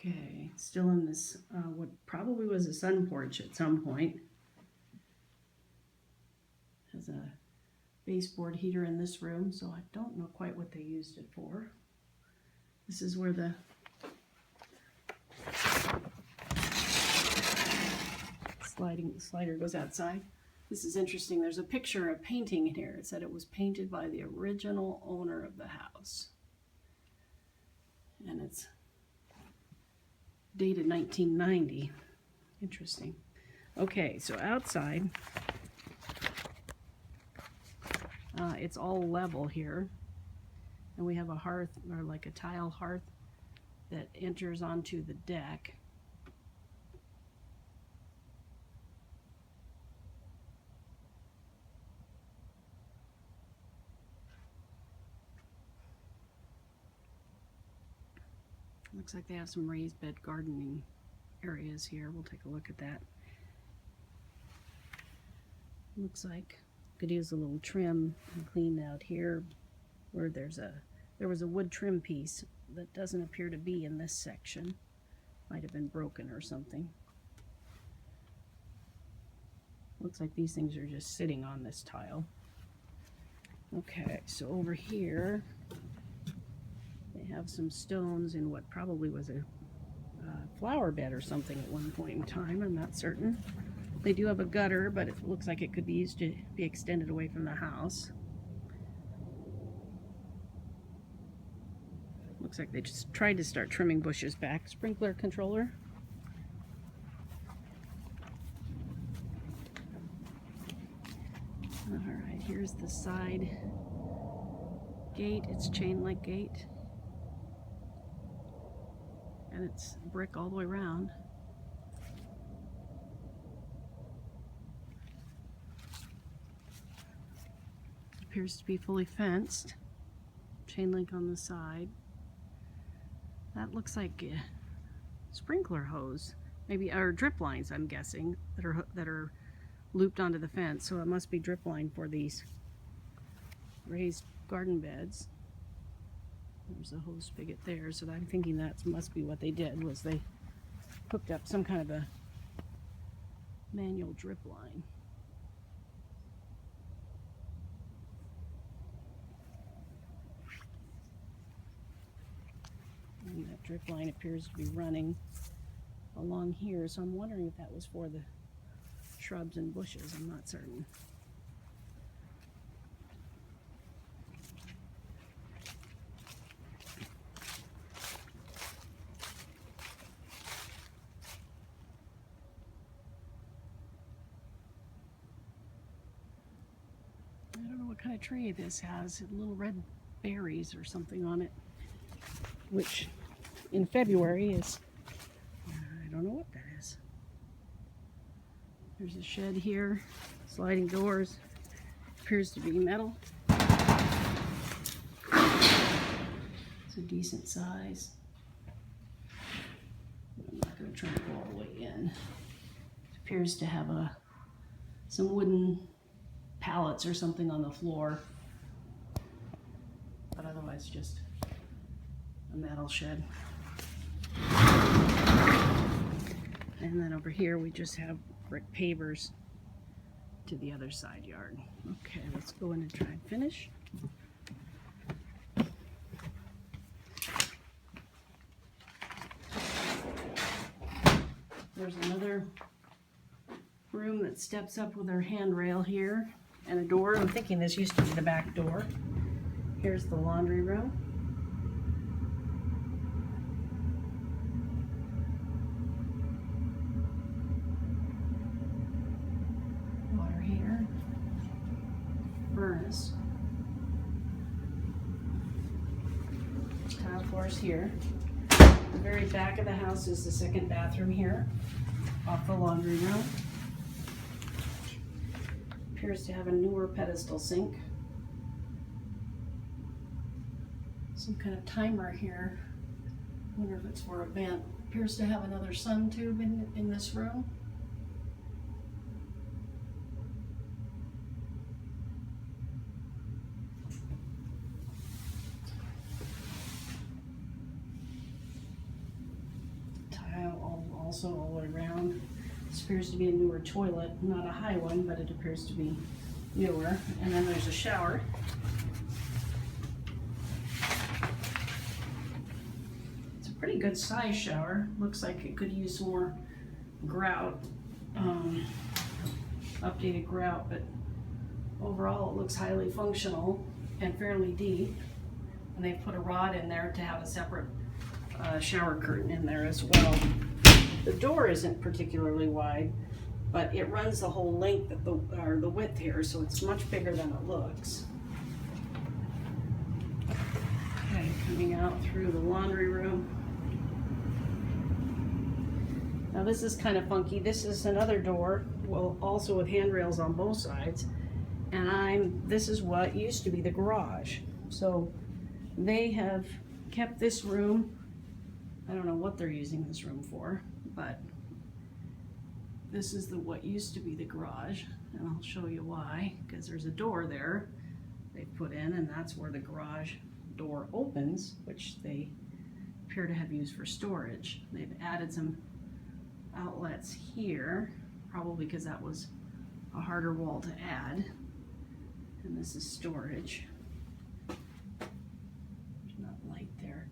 Okay, still in this, what probably was a sun porch at some point. Has a baseboard heater in this room, so I don't know quite what they used it for. This is where the slider goes outside. This is interesting. There's a picture, a painting in here. It said it was painted by the original owner of the house. And it's dated 1990. Interesting. Okay, so outside, it's all level here. And we have a hearth, or like a tile hearth, that enters onto the deck. Looks like they have some raised bed gardening areas here. We'll take a look at that. Looks like could use a little trim and clean out here where there was a wood trim piece that doesn't appear to be in this section. Might have been broken or something. Looks like these things are just sitting on this tile. Okay, so over here they have some stones in what probably was a flower bed or something at one point in time. I'm not certain. They do have a gutter, but it looks like it could be used to be extended away from the house. Looks like they just tried to start trimming bushes back. Sprinkler controller. Alright, here's the side gate. It's chain link gate. And it's brick all the way around. Appears to be fully fenced. Chain link on the side. That looks like a sprinkler hose, maybe, or drip lines, I'm guessing, that are looped onto the fence. So it must be drip line for these raised garden beds. There's a hose spigot there, so I'm thinking that must be what they did, was they hooked up some kind of a manual drip line. And that drip line appears to be running along here, so I'm wondering if that was for the shrubs and bushes. I'm not certain. I don't know what kind of tree this has. Little red berries or something on it, which in February is, I don't know what that is. There's a shed here, sliding doors, appears to be metal. It's a decent size. I'm not going to try to go all the way in. It appears to have some wooden pallets or something on the floor, but otherwise just a metal shed. And then over here we just have brick pavers to the other side yard. Okay, let's go in and try and finish. There's another room that steps up with our handrail here and a door. I'm thinking this used to be the back door. Here's the laundry room. Water heater. Furnace. Tile floors here. The very back of the house is the second bathroom here, off the laundry room. Appears to have a newer pedestal sink. Some kind of timer here. I wonder if it's for a vent. Appears to have another sun tube in this room. tile also all the way around. This appears to be a newer toilet, not a high one, but it appears to be newer. And then there's a shower. It's a pretty good size shower. Looks like it could use some more grout, updated grout, but overall it looks highly functional and fairly deep. And they've put a rod in there to have a separate shower curtain in there as well. The door isn't particularly wide, but it runs the whole length of the width here, so it's much bigger than it looks. Okay, coming out through the laundry room. Now this is kind of funky. This is another door, well, also with handrails on both sides, and this is what used to be the garage. So they have kept this room. I don't know what they're using this room for, but this is what used to be the garage, and I'll show you why, because there's a door there they've put in, and that's where the garage door opens, which they appear to have used for storage. They've added some outlets here, probably because that was a harder wall to add, and this is storage. There's not light there,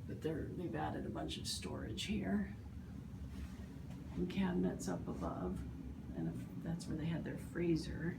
but they've added a bunch of storage here. And cabinets up above, and that's where they had their freezer.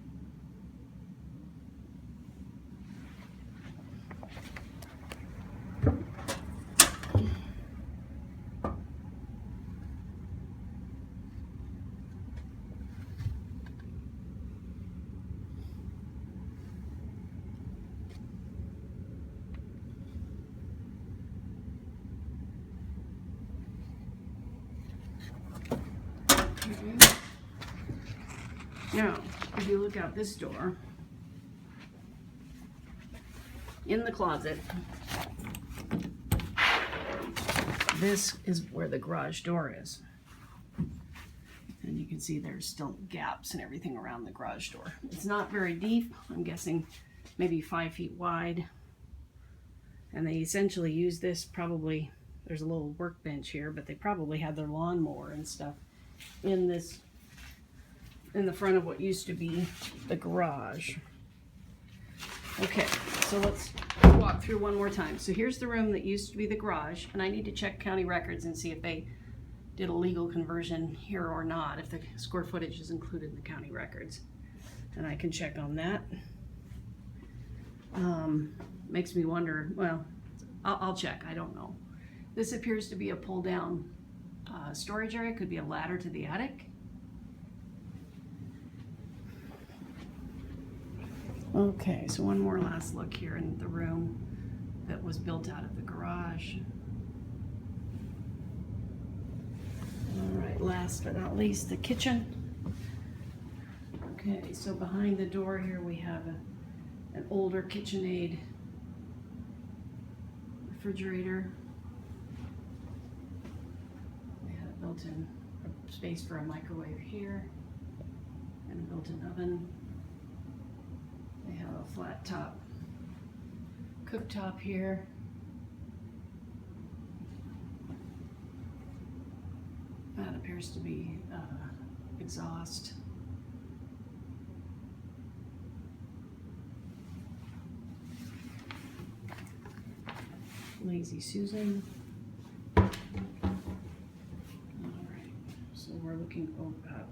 Now, if you look out this door, in the closet, this is where the garage door is. And you can see there's still gaps and everything around the garage door. It's not very deep. I'm guessing maybe 5 feet wide. And they essentially use this probably, there's a little workbench here, but they probably had their lawnmower and stuff in this, in the front of what used to be the garage. Okay, so let's walk through one more time. So here's the room that used to be the garage, and I need to check county records and see if they did a legal conversion here or not, if the square footage is included in the county records. And I can check on that. Makes me wonder, well, I'll check, I don't know. This appears to be a pull down storage area, could be a ladder to the attic. Okay, so one more last look here in the room that was built out of the garage. All right, last but not least, the kitchen. Okay, so behind the door here we have an older KitchenAid refrigerator. They had a built-in space for a microwave here and a built-in oven. They have a flat top cooktop here. That appears to be exhaust. Lazy Susan. All right, so we're looking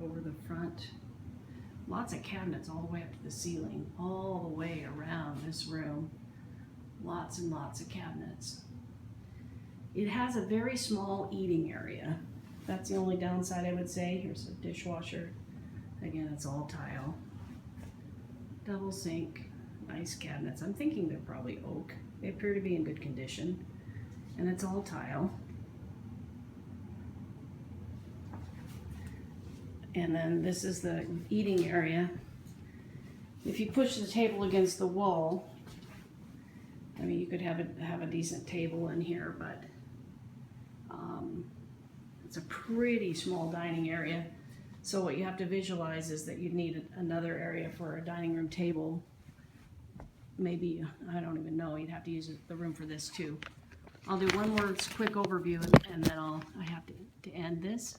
over the front. Lots of cabinets all the way up to the ceiling, all the way around this room. Lots and lots of cabinets. It has a very small eating area. That's the only downside I would say. Here's a dishwasher. Again, it's all tile. Double sink, nice cabinets. I'm thinking they're probably oak. They appear to be in good condition. And it's all tile. And then this is the eating area. If you push the table against the wall, I mean, you could have a decent table in here, but it's a pretty small dining area. So what you have to visualize is that you'd need another area for a dining room table. Maybe, I don't even know, you'd have to use the room for this too. I'll do one more quick overview and then I have to and this